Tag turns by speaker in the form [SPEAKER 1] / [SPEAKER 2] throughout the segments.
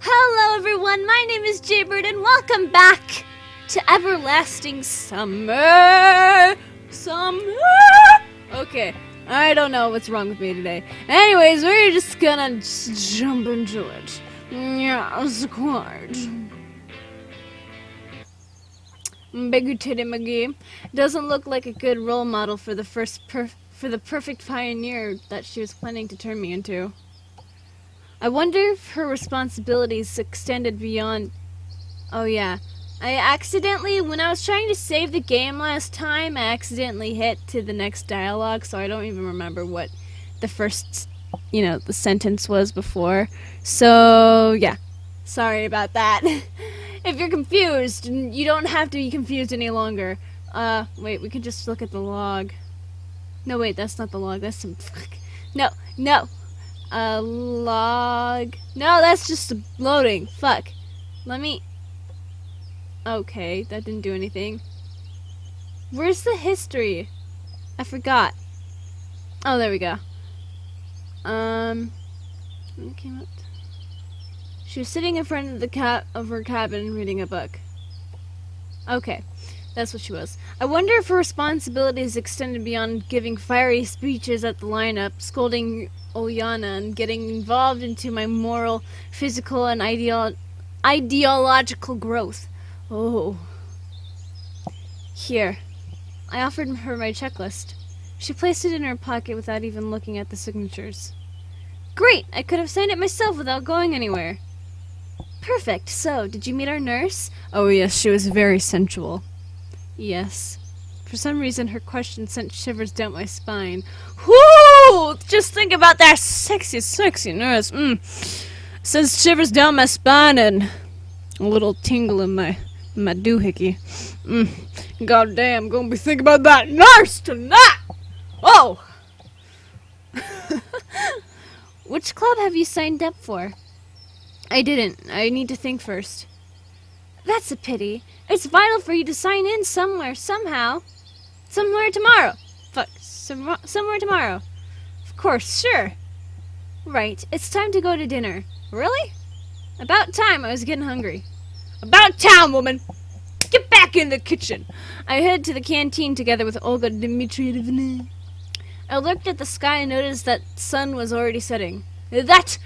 [SPEAKER 1] Hello everyone, my name is Jaybird and welcome back to Everlasting Summer! Okay, I don't know what's wrong with me today. Anyways, we're just gonna jump into it. Yeah, squad. Big Titty McGee doesn't look like a good role model for the perfect pioneer that she was planning to turn me into. I wonder if her responsibilities extended beyond... Oh yeah, when I was trying to save the game last time, I accidentally hit to the next dialogue, so I don't even remember what the first, the sentence was before. So, yeah. Sorry about that. If you're confused, you don't have to be confused any longer. Wait, we can just look at the log. No, wait, that's not the log, that's some... No. Log... No, that's just loading. Fuck. Let me... Okay, that didn't do anything. Where's the history? I forgot. Oh, there we go. When came up... She was sitting in front of her cabin reading a book. Okay, that's what she was. I wonder if her responsibilities extended beyond giving fiery speeches at the lineup, scolding Olyana, and getting involved into my moral, physical, and ideological growth. Oh. Here. I offered her my checklist. She placed it in her pocket without even looking at the signatures. Great! I could have signed it myself without going anywhere. Perfect. So, did you meet our nurse? Oh yes, she was very sensual. Yes. For some reason, her question sent shivers down my spine. Whoo! Just think about that sexy nurse. Sends shivers down my spine and a little tingle in my doohickey. God damn, I'm gonna be thinking about that nurse tonight! Oh! Which club have you signed up for? I didn't. I need to think first. That's a pity. It's vital for you to sign in somewhere, somehow. Somewhere tomorrow. Somewhere tomorrow. Of course, sure. Right, it's time to go to dinner. Really? About time, I was getting hungry. About time, woman! Get back in the kitchen! I headed to the canteen together with Olga Dmitrievna. I looked at the sky and noticed that sun was already setting. That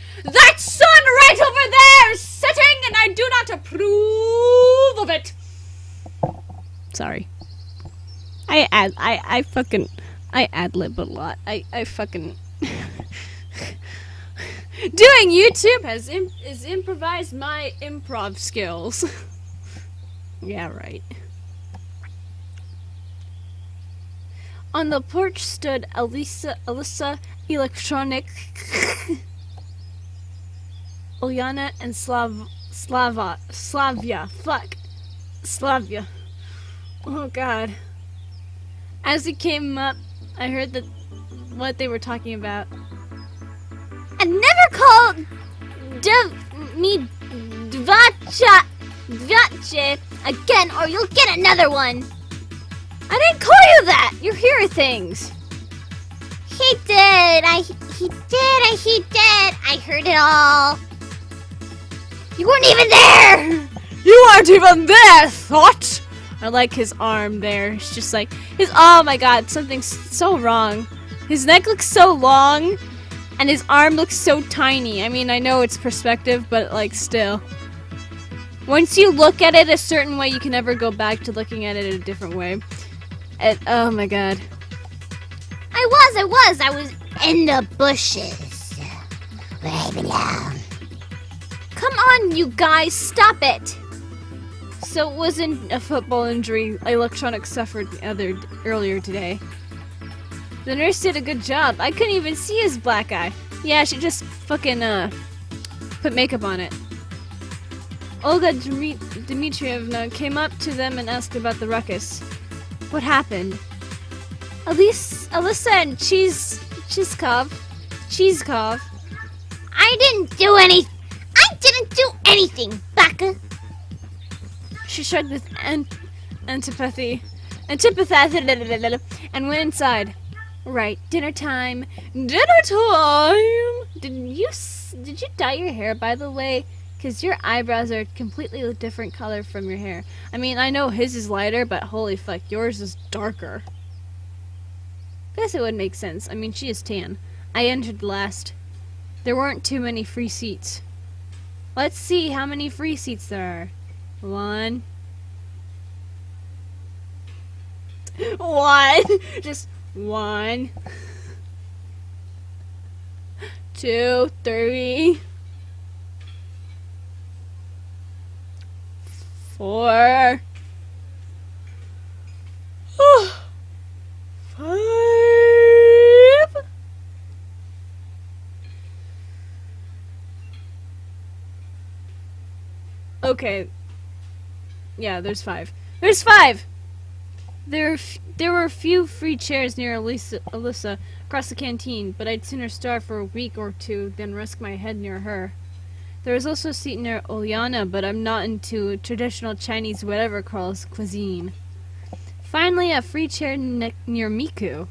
[SPEAKER 1] sun right over there is setting, and I do not approve of it. Sorry. I ad-lib a lot. I fucking... Doing YouTube has improvised my improv skills. Yeah, right. On the porch stood Alyssa Electronic, Olyana, and Slavia. Fuck. Slavia. Oh god. As it came up, I heard what they were talking about. And never call me Dvache again, or you'll get another one. I didn't call you that. You're hearing things. He did. He did. I heard it all. You weren't even there. You weren't even there, thought. I like his arm there. It's just like oh my god, something's so wrong. His neck looks so long, and his arm looks so tiny. I mean, I know it's perspective, but like still. Once you look at it a certain way, you can never go back to looking at it a different way. Oh my god. I was in the bushes. Where I belong. Come on, you guys, stop it! So it wasn't a football injury Electronic suffered earlier today. The nurse did a good job. I couldn't even see his black eye. Yeah, she just fucking, put makeup on it. Olga Dmitrievna came up to them and asked about the ruckus. What happened? Alyssa and Cheeskov. I didn't do anything, Baka. She shrugged with antipathy, and went inside. Right, dinner time. Dinner time! Did you dye your hair, by the way? Because your eyebrows are completely a different color from your hair. I mean, I know his is lighter, but holy fuck, yours is darker. Guess it would make sense. I mean, she is tan. I entered last. There weren't too many free seats. Let's see how many free seats there are. 1. 1. Just 1. 2, 3. 4. 5. Okay. Yeah, there's 5. There's 5! There were a few free chairs near Alyssa across the canteen, but I'd sooner starve for a week or 2 than risk my head near her. There was also a seat near Oliana, but I'm not into traditional Chinese whatever calls cuisine. Finally, a free chair near Miku.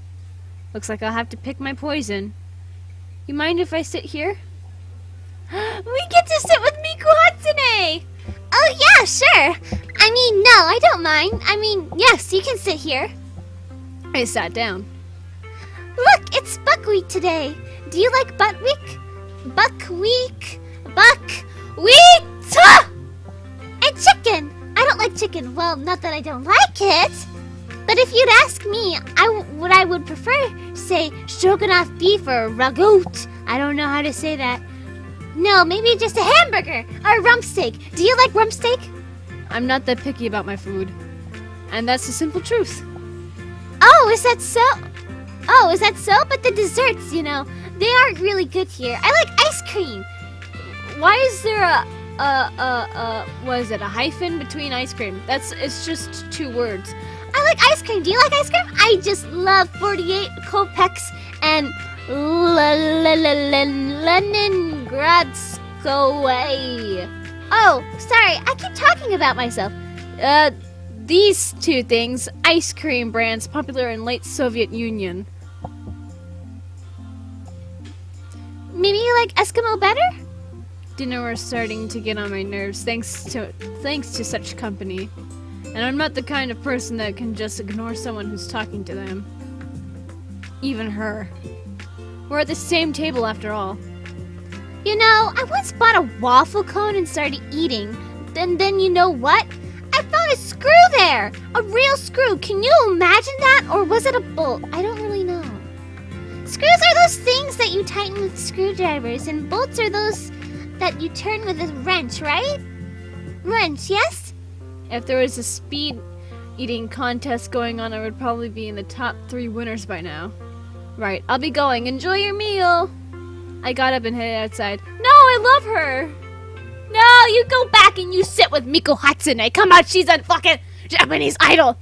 [SPEAKER 1] Looks like I'll have to pick my poison. You mind if I sit here? We get to sit with Miku Hatsune!
[SPEAKER 2] Oh yeah, sure. I mean, no, I don't mind. I mean, yes, you can sit here.
[SPEAKER 1] I sat down.
[SPEAKER 2] Look, it's Buckwheat today. Do you like Buckwheat? Buckwheat. Buckwheat! And chicken. I don't like chicken. Well, not that I don't like it. But if you'd ask me, I would prefer, say, stroganoff beef or ragout. I don't know how to say that. No, maybe just a hamburger or a rump steak. Do you like rump steak?
[SPEAKER 1] I'm not that picky about my food. And that's the simple truth.
[SPEAKER 2] Oh, is that so? Oh, is that so? But the desserts, you know, they aren't really good here. I like ice cream.
[SPEAKER 1] Why is there a hyphen between ice cream? It's just 2 words.
[SPEAKER 2] I like ice cream. Do you like ice cream? I just love 48 Kopecks and Leningradskoye. Oh, sorry. I keep talking about myself.
[SPEAKER 1] These 2 things, ice cream brands popular in late Soviet Union.
[SPEAKER 2] Maybe you like Eskimo better?
[SPEAKER 1] Dinner was starting to get on my nerves thanks to such company. And I'm not the kind of person that can just ignore someone who's talking to them. Even her. We're at the same table after all.
[SPEAKER 2] You know, I once bought a waffle cone and started eating. Then you know what? I found a screw there! A real screw. Can you imagine that? Or was it a bolt? I don't really know. Screws are those things that you tighten with screwdrivers, and bolts are those that you turn with a wrench, right? Wrench, yes?
[SPEAKER 1] If there was a speed eating contest going on, I would probably be in the top 3 winners by now. Right, I'll be going. Enjoy your meal! I got up and headed outside. No, I love her!
[SPEAKER 2] No, you go back and you sit with Miku Hatsune. Come on, she's a fucking Japanese idol.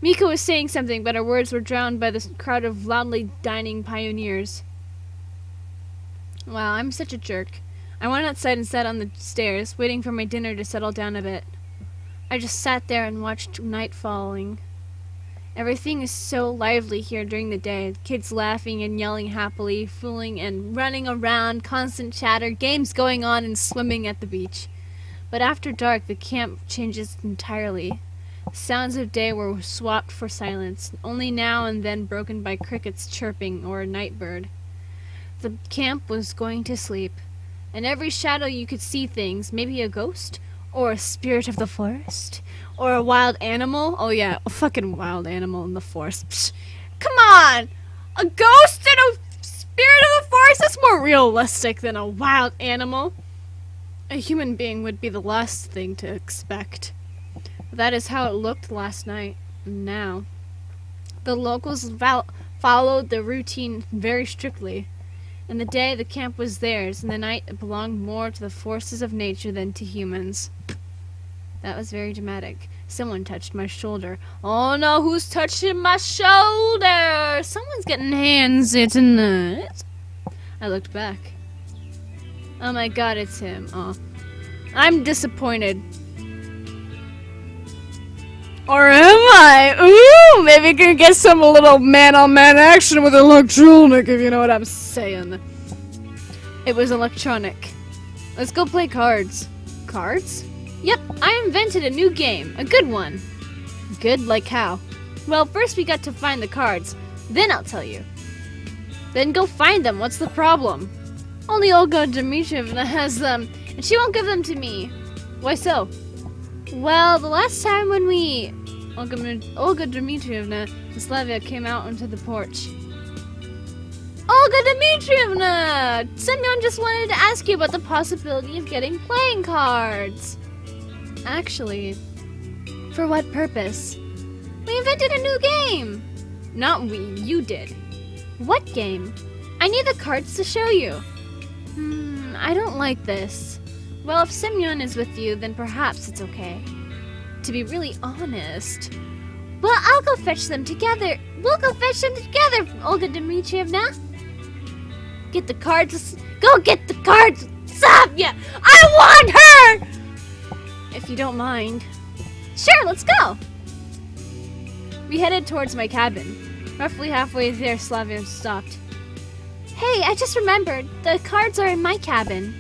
[SPEAKER 1] Miku was saying something, but her words were drowned by the crowd of loudly dining pioneers. Wow, I'm such a jerk. I went outside and sat on the stairs, waiting for my dinner to settle down a bit. I just sat there and watched night falling. Everything is so lively here during the day. Kids laughing and yelling happily, fooling and running around, constant chatter, games going on and swimming at the beach. But after dark, the camp changes entirely. The sounds of day were swapped for silence, only now and then broken by crickets chirping or a night bird. The camp was going to sleep. In every shadow you could see things, maybe a ghost, or a spirit of the forest, or a wild animal. Oh yeah, a fucking wild animal in the forest. Psh, come on! A ghost and a spirit of the forest? That's more realistic than a wild animal. A human being would be the last thing to expect. That is how it looked last night. Now, the locals followed the routine very strictly. In the day, the camp was theirs. In the night, it belonged more to the forces of nature than to humans. That was very dramatic. Someone touched my shoulder. Oh no, who's touching my shoulder? Someone's getting handsy tonight. I looked back. Oh my god, it's him. Oh. I'm disappointed. Or am I? Ooh, maybe we can get some little man-on-man action with electronic, if you know what I'm saying. It was electronic. Let's go play cards. Cards? Yep, I invented a new game. A good one. Good like how? Well, first we got to find the cards. Then I'll tell you. Then go find them. What's the problem? Only Olga Dmitrievna has them, and she won't give them to me. Why so? Well, the last time when Olga Dmitrievna and Slavia came out onto the porch. Olga Dmitrievna! Semyon just wanted to ask you about the possibility of getting playing cards. Actually, for what purpose? We invented a new game! Not we, you did. What game? I need the cards to show you. I don't like this. Well, if Semyon is with you, then perhaps it's okay. To be really honest. Well, I'll go fetch them together. We'll go fetch them together, Olga Dmitrievna. Get the cards. Go get the cards, Slavia! I want her! If you don't mind. Sure, let's go. We headed towards my cabin. Roughly halfway there, Slavia stopped. Hey, I just remembered. The cards are in my cabin.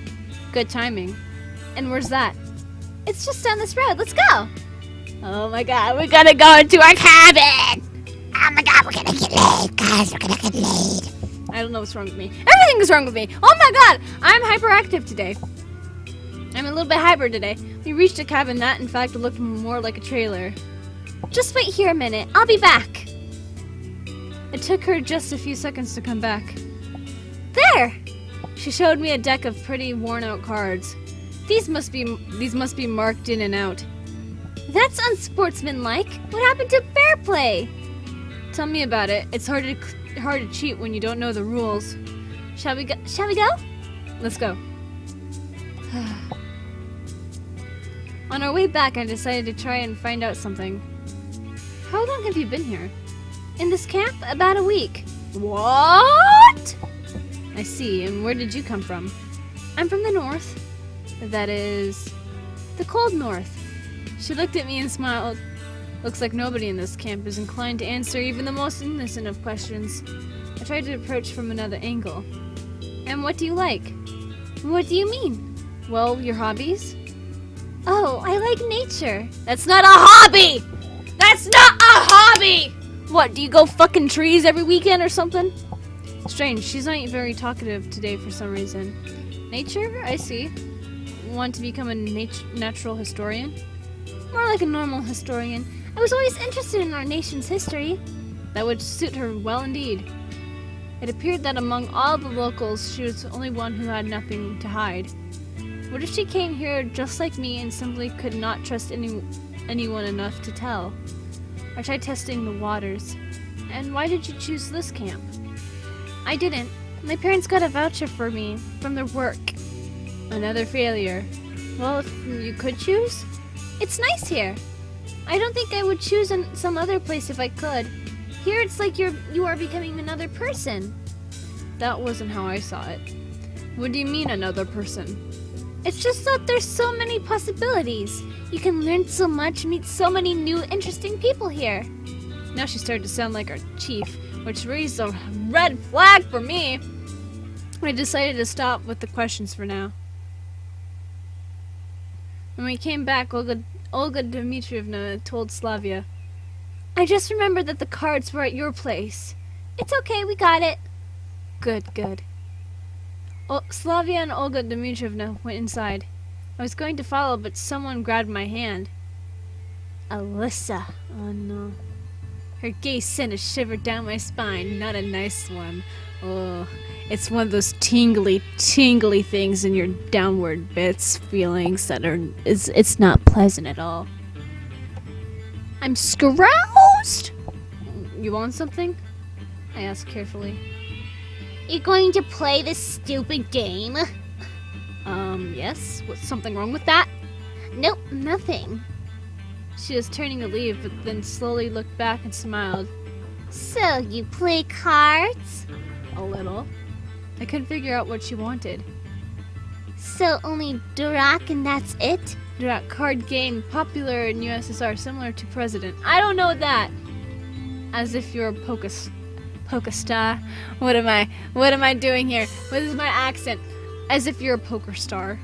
[SPEAKER 1] Good timing. And where's that? It's just down this road. Let's go. Oh my god, we're gonna go into our cabin! Oh my god, we're gonna get laid, guys. We're gonna get laid. I don't know what's wrong with me. Everything is wrong with me. Oh my god, I'm hyperactive today. I'm a little bit hyper today. We reached a cabin that, in fact, looked more like a trailer. Just wait here a minute. I'll be back. It took her just a few seconds to come back. There! She showed me a deck of pretty worn-out cards. These must be marked in and out. That's unsportsmanlike. What happened to fair play? Tell me about it. It's hard to cheat when you don't know the rules. Shall we go? Let's go. On our way back, I decided to try and find out something. How long have you been here? In this camp? About a week. What? I see. And where did you come from? I'm from the north. That is, the cold north. She looked at me and smiled. Looks like nobody in this camp is inclined to answer even the most innocent of questions. I tried to approach from another angle. And what do you like? What do you mean? Well, your hobbies? Oh, I like nature. That's not a hobby! That's not a hobby! What, do you go fucking trees every weekend or something? Strange, she's not very talkative today for some reason. Nature? I see. Want to become a natural historian? More like a normal historian. I was always interested in our nation's history. That would suit her well indeed. It appeared that among all the locals, she was the only one who had nothing to hide. What if she came here just like me and simply could not trust anyone enough to tell? I tried testing the waters. And why did you choose this camp? I didn't. My parents got a voucher for me from their work. Another failure. Well, if you could choose? It's nice here. I don't think I would choose some other place if I could. Here it's like you are becoming another person. That wasn't how I saw it. What do you mean another person? It's just that there's so many possibilities. You can learn so much, meet so many new interesting people here. Now she started to sound like our chief, which raised a red flag for me. I decided to stop with the questions for now. When we came back, Olga Dmitrievna told Slavia, I just remembered that the cards were at your place. It's okay, we got it. Good. Slavia and Olga Dmitrievna went inside. I was going to follow, but someone grabbed my hand. Alyssa. Oh no. Her gaze sent a shiver down my spine. Not a nice one. Oh, it's one of those tingly things in your downward bits feelings that it's not pleasant at all. I'm scroused! You want something? I asked carefully.
[SPEAKER 2] You going to play this stupid game?
[SPEAKER 1] Yes? What's something wrong with that?
[SPEAKER 2] Nope, nothing.
[SPEAKER 1] She was turning to leave, but then slowly looked back and smiled.
[SPEAKER 2] So, you play cards?
[SPEAKER 1] A little. I couldn't figure out what she wanted.
[SPEAKER 2] So, only Durak and that's it?
[SPEAKER 1] Durak card game, popular in USSR, similar to President. I don't know that! As if you're a Pokestar. What am I doing here? What is my accent? As if you're a poker star.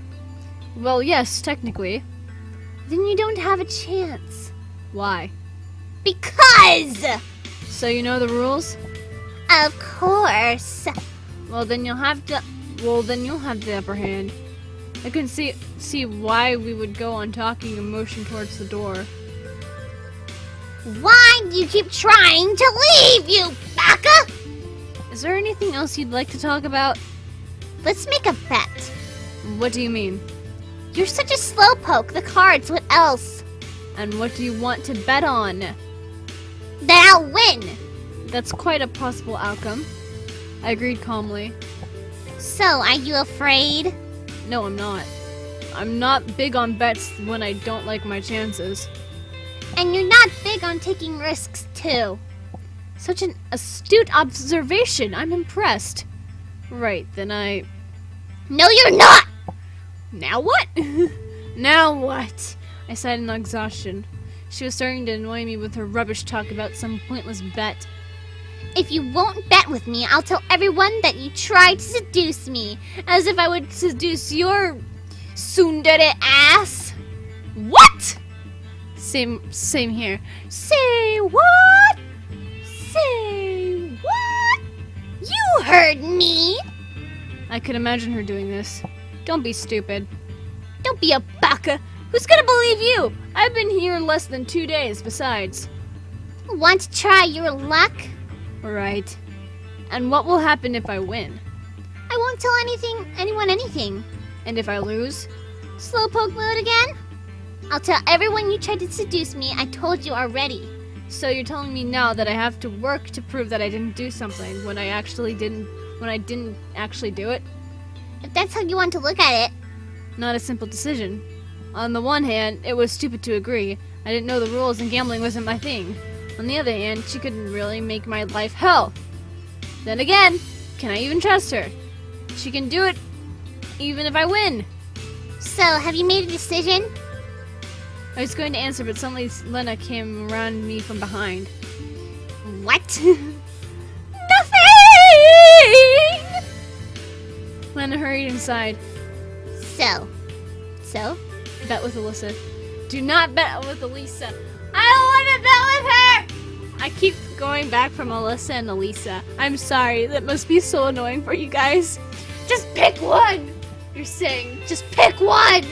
[SPEAKER 1] Well, yes, technically.
[SPEAKER 2] Then you don't have a chance.
[SPEAKER 1] Why?
[SPEAKER 2] Because!
[SPEAKER 1] So you know the rules?
[SPEAKER 2] Of course.
[SPEAKER 1] Well, then you'll have to. Well, then you'll have the upper hand. I can see why we would go on talking and motion towards the door.
[SPEAKER 2] Why do you keep trying to leave, you baka?
[SPEAKER 1] Is there anything else you'd like to talk about?
[SPEAKER 2] Let's make a bet.
[SPEAKER 1] What do you mean?
[SPEAKER 2] You're such a slowpoke. The cards, what else?
[SPEAKER 1] And what do you want to bet on?
[SPEAKER 2] That I'll win.
[SPEAKER 1] That's quite a possible outcome. I agreed calmly.
[SPEAKER 2] So, are you afraid?
[SPEAKER 1] No, I'm not. I'm not big on bets when I don't like my chances.
[SPEAKER 2] And you're not big on taking risks, too.
[SPEAKER 1] Such an astute observation. I'm impressed. Right, then
[SPEAKER 2] No, you're not!
[SPEAKER 1] Now what? Now what? I sighed in exhaustion. She was starting to annoy me with her rubbish talk about some pointless bet.
[SPEAKER 2] If you won't bet with me, I'll tell everyone that you tried to seduce me.
[SPEAKER 1] As if I would seduce your tsundere ass. What? Same here.
[SPEAKER 2] Say what? Say what? You heard me!
[SPEAKER 1] I could imagine her doing this. Don't be stupid.
[SPEAKER 2] Don't be a baka.
[SPEAKER 1] Who's gonna believe you? I've been here in less than 2 days, besides.
[SPEAKER 2] Want to try your luck?
[SPEAKER 1] Right. And what will happen if I win?
[SPEAKER 2] I won't tell anyone anything.
[SPEAKER 1] And if I lose?
[SPEAKER 2] Slowpoke mode again? I'll tell everyone you tried to seduce me. I told you already.
[SPEAKER 1] So you're telling me now that I have to work to prove that I didn't do something when I didn't actually do it?
[SPEAKER 2] If that's how you want to look at it.
[SPEAKER 1] Not a simple decision. On the one hand, it was stupid to agree. I didn't know the rules and gambling wasn't my thing. On the other hand, she couldn't really make my life hell. Then again, can I even trust her? She can do it even if I win.
[SPEAKER 2] So, have you made a decision?
[SPEAKER 1] I was going to answer, but suddenly Lena came around me from behind.
[SPEAKER 2] What?
[SPEAKER 1] Nothing! Lena hurried inside.
[SPEAKER 2] So?
[SPEAKER 1] Bet with Alyssa. Do not bet with Elisa. I don't want to bet with her! I keep going back from Alyssa and Elisa. I'm sorry, that must be so annoying for you guys.
[SPEAKER 2] Just pick one!
[SPEAKER 1] You're saying,
[SPEAKER 2] Just pick one!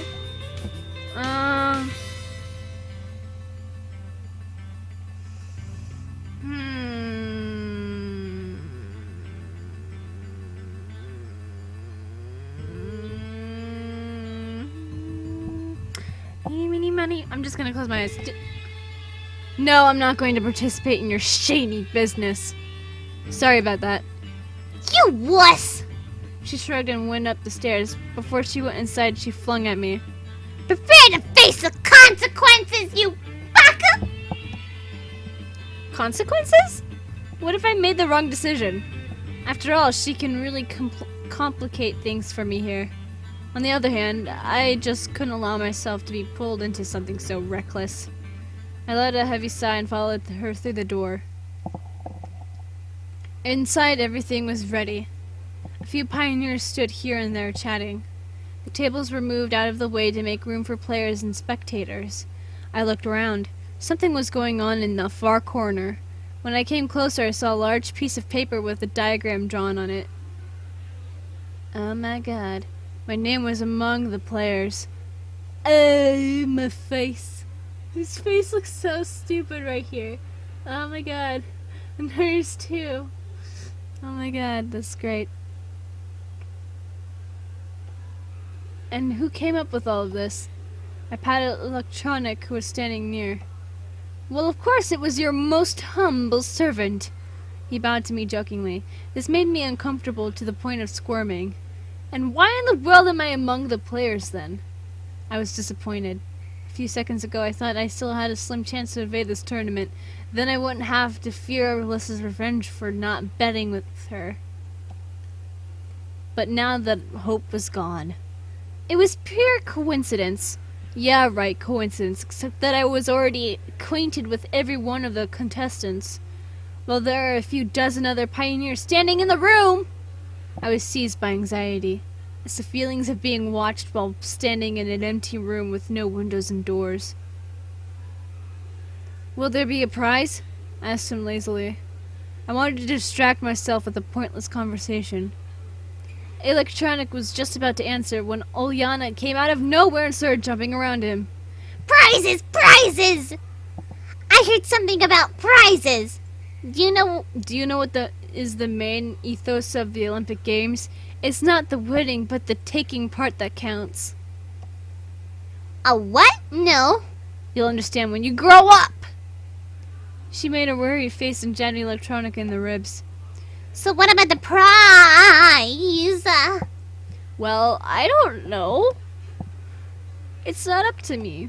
[SPEAKER 1] Eeny, meeny, I'm just gonna close my eyes. No, I'm not going to participate in your shady business. Sorry about that.
[SPEAKER 2] You wuss!
[SPEAKER 1] She shrugged and went up the stairs. Before she went inside, she flung at me.
[SPEAKER 2] Prepare to face the consequences, you baka!
[SPEAKER 1] Consequences? What if I made the wrong decision? After all, she can really complicate things for me here. On the other hand, I just couldn't allow myself to be pulled into something so reckless. I let a heavy sigh and followed her through the door. Inside, everything was ready. A few pioneers stood here and there chatting. The tables were moved out of the way to make room for players and spectators. I looked around. Something was going on in the far corner. When I came closer, I saw a large piece of paper with a diagram drawn on it. Oh my god. My name was among the players. Oh, my face. His face looks so stupid right here. Oh my god. And hers too. Oh my god, that's great. And who came up with all of this? I patted Electronic, who was standing near. Well, of course it was your most humble servant. He bowed to me jokingly. This made me uncomfortable to the point of squirming. And why in the world am I among the players, then? I was disappointed. A few seconds ago, I thought I still had a slim chance to evade this tournament. Then I wouldn't have to fear Alyssa's revenge for not betting with her. But now that hope was gone. It was pure coincidence. Yeah, right, coincidence, except that I was already acquainted with every one of the contestants. While there are a few dozen other pioneers standing in the room! I was seized by anxiety. It's the feelings of being watched while standing in an empty room with no windows and doors. Will there be a prize? I asked him lazily. I wanted to distract myself with a pointless conversation. Electronic was just about to answer when Uliana came out of nowhere and started jumping around him.
[SPEAKER 2] Prizes! Prizes! I heard something about prizes!
[SPEAKER 1] Do you know what is the main ethos of the Olympic Games? It's not the winning, but the taking part that counts.
[SPEAKER 2] A what? No.
[SPEAKER 1] You'll understand when you grow up! She made a worried face and jabbed Electronic in the ribs.
[SPEAKER 2] So what about the prize?
[SPEAKER 1] Well, I don't know. It's not up to me.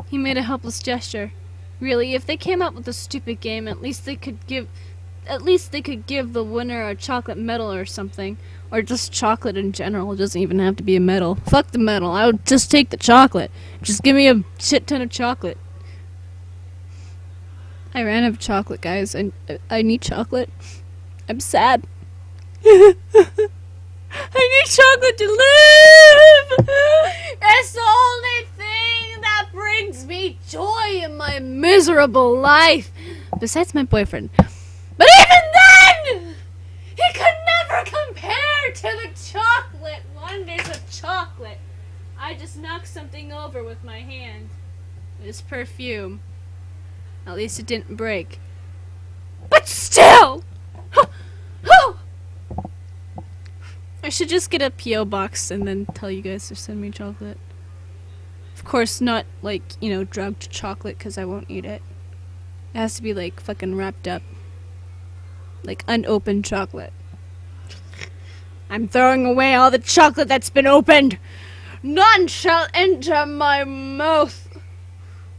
[SPEAKER 1] He made a helpless gesture. Really, if they came up with a stupid game, at least they could give the winner a chocolate medal or something. Or just chocolate in general. It doesn't even have to be a medal. Fuck the medal. I would just take the chocolate. Just give me a shit ton of chocolate. I ran out of chocolate, guys. I need chocolate. I'm sad. I need chocolate to live! It's the only thing that brings me joy in my miserable life. Besides my boyfriend. But even then! He could never compare to the chocolate. One dish of chocolate. I just knocked something over with my hand. It's perfume. At least it didn't break. But still! I should just get a P.O. box and then tell you guys to send me chocolate. Of course, not like, drugged chocolate, because I won't eat it. It has to be like fucking wrapped up. Like unopened chocolate. I'm throwing away all the chocolate that's been opened. None shall enter my mouth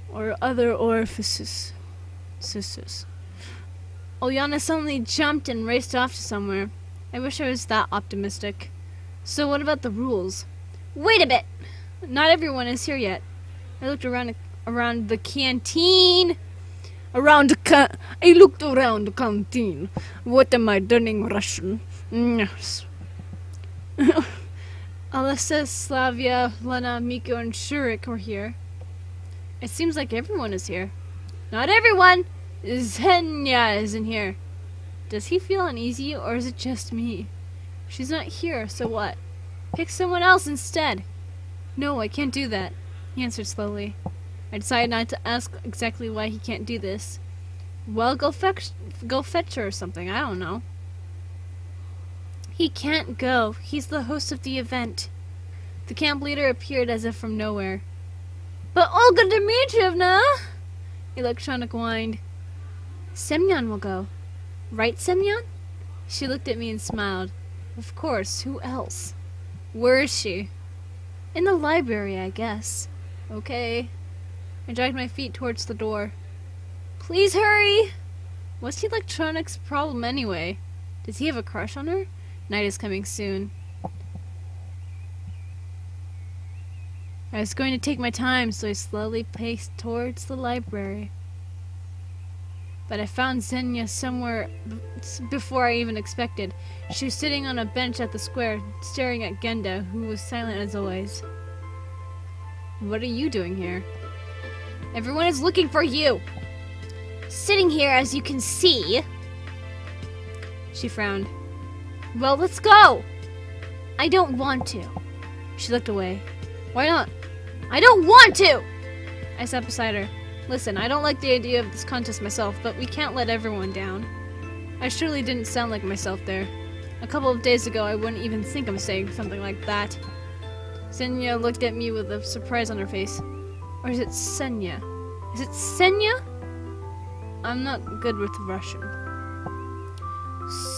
[SPEAKER 1] or other orifices. Sisters. Uliana suddenly jumped and raced off to somewhere. I wish I was that optimistic. So what about the rules? Wait a bit! Not everyone is here yet. I looked around the canteen. I looked around the canteen. What am I learning Russian? Yes. Alyssa, Slavia, Lena, Miko, and Shurik were here. It seems like everyone is here. Not everyone! Xenia isn't here. Does he feel uneasy, or is it just me? She's not here, so what? Pick someone else instead. No, I can't do that, he answered slowly. I decided not to ask exactly why he can't do this. Well, go fetch her or something, I don't know. He can't go. He's the host of the event. The camp leader appeared as if from nowhere. But Olga Dmitrievna! Electronic whined. Semyon will go. Right, Semyon? She looked at me and smiled. Of course, who else? Where is she? In the library, I guess. Okay. I dragged my feet towards the door. Please hurry! What's Electronic's problem anyway? Does he have a crush on her? Night is coming soon. I was going to take my time, so I slowly paced towards the library. But I found Xenia somewhere before I even expected. She was sitting on a bench at the square, staring at Genda, who was silent as always. What are you doing here? Everyone is looking for you!
[SPEAKER 2] Sitting here, as you can see.
[SPEAKER 1] She frowned. Well, let's go!
[SPEAKER 2] I don't want to.
[SPEAKER 1] She looked away. Why not? I don't want to! I sat beside her. Listen, I don't like the idea of this contest myself, but we can't let everyone down. I surely didn't sound like myself there. A couple of days ago, I wouldn't even think of saying something like that. Xenia looked at me with a surprise on her face. Or is it Senya? Is it Senya? I'm not good with Russian.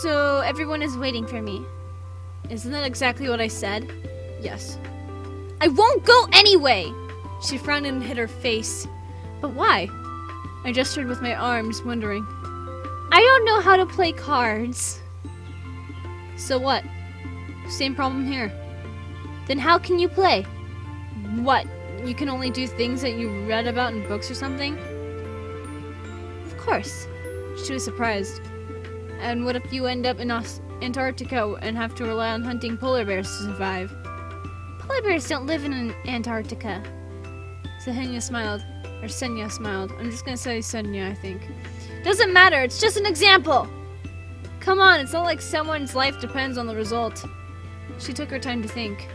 [SPEAKER 1] So, everyone is waiting for me. Isn't that exactly what I said? Yes. I won't go anyway! She frowned and hid her face. But why? I gestured with my arms, wondering. I don't know how to play cards. So what? Same problem here. Then how can you play? What? You can only do things that you read about in books or something? Of course. She was surprised. And what if you end up in Antarctica and have to rely on hunting polar bears to survive? Polar bears don't live in Antarctica. Senya smiled. Or Senya smiled. I'm just gonna say Senya, I think. Doesn't matter, it's just an example! Come on, it's not like someone's life depends on the result. She took her time to think.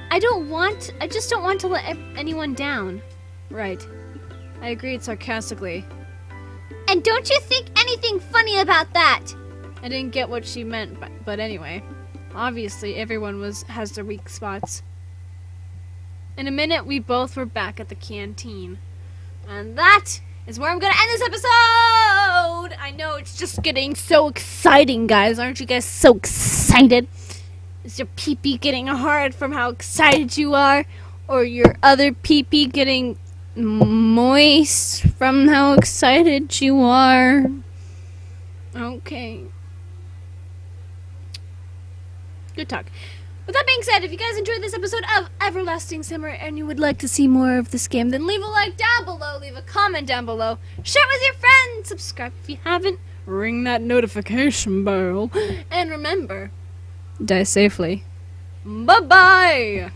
[SPEAKER 1] I just don't want to let anyone down. Right. I agreed sarcastically.
[SPEAKER 2] And don't you think anything funny about that?
[SPEAKER 1] I didn't get what she meant, but anyway. Obviously, everyone has their weak spots. In a minute, we both were back at the canteen. And that is where I'm gonna end this episode! I know, it's just getting so exciting, guys. Aren't you guys so excited? Is your pee-pee getting hard from how excited you are? Or your other pee-pee getting moist from how excited you are? Okay. Good talk. With that being said, if you guys enjoyed this episode of Everlasting Summer and you would like to see more of this game, then leave a like down below, leave a comment down below, share it with your friends, subscribe if you haven't, ring that notification bell, and remember, die safely. Bye-bye!